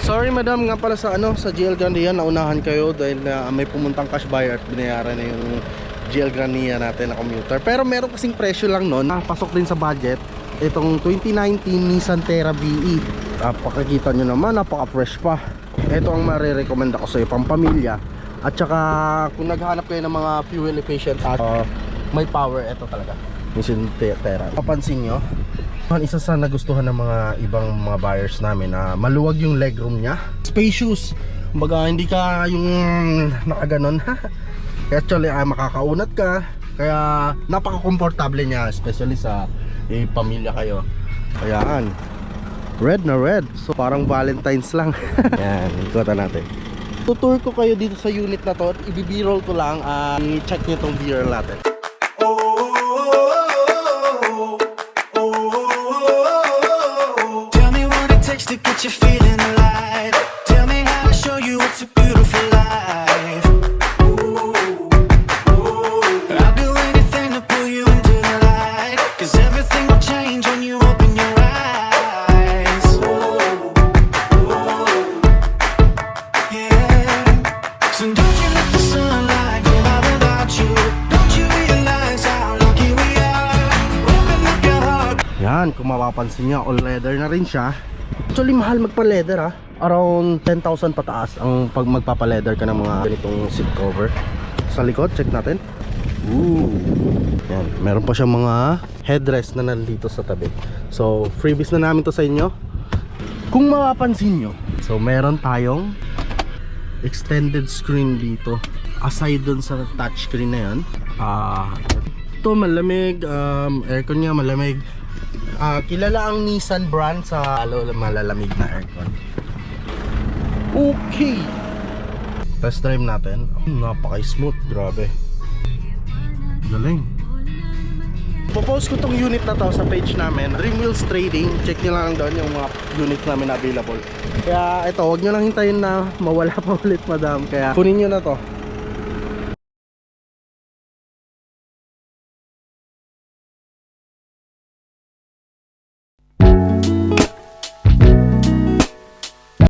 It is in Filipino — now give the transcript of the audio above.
Sorry madam nga pala sa sa GL Grandia, naunahan kayo dahil may pumuntang cash buyer at binayaran na yung GL Grandia natin na commuter. Pero meron kasing presyo lang nun, pasok din sa budget. Itong 2019 Nissan Terra VE. Pakikita nyo naman, napaka-fresh pa. Ito ang marirecommend ako sa iyo, pampamilya. At saka kung naghahanap kayo ng mga fuel efficient at may power, ito talaga Nissan Terra. Papansin nyo, isa sa nagustuhan ng mga ibang mga buyers namin na maluwag yung legroom nya, spacious, kumbaga hindi ka yung nakaganon. Actually makakaunat ka, kaya napaka-komportable nya, especially sa pamilya kayo. Kayaan red na red, so parang Valentine's lang. Yan, ikutan natin. Tutur ko kayo dito sa unit na to, i-b-roll ko lang, i-check nyo tong B-roll natin. To get you feeling alive. Tell me how to show you it's a beautiful life. I'll do anything to pull you into the light, 'cause everything will change when you open your eyes. Yeah. So don't you let the sunlight go by without you. Don't you realize how lucky we are? Open up your heart. Yan, kung mapapansin nyo, all leather na rin siya. Actually mahal magpa-leather around 10,000 pataas ang pag magpapa-leather ka ng mga ganitong seat cover. Sa likod, check natin. Yan, meron pa siyang mga headrest na nandito sa tabi. So freebies na namin to sa inyo. Kung mapapansin nyo, so meron tayong extended screen dito. Aside dun sa touchscreen na yan, ito malamig, aircon nya malamig. Kilala ang Nissan brand sa malalamig na aircon. Okay, test drive natin. Napaka-smooth, grabe. Galing. Popost ko tong unit na to sa page namin, Dream Wheels Trading. Check nyo lang doon yung mga unit namin available. Kaya ito, huwag nyo lang hintayin na mawala pa ulit madam. Kaya kunin nyo na to.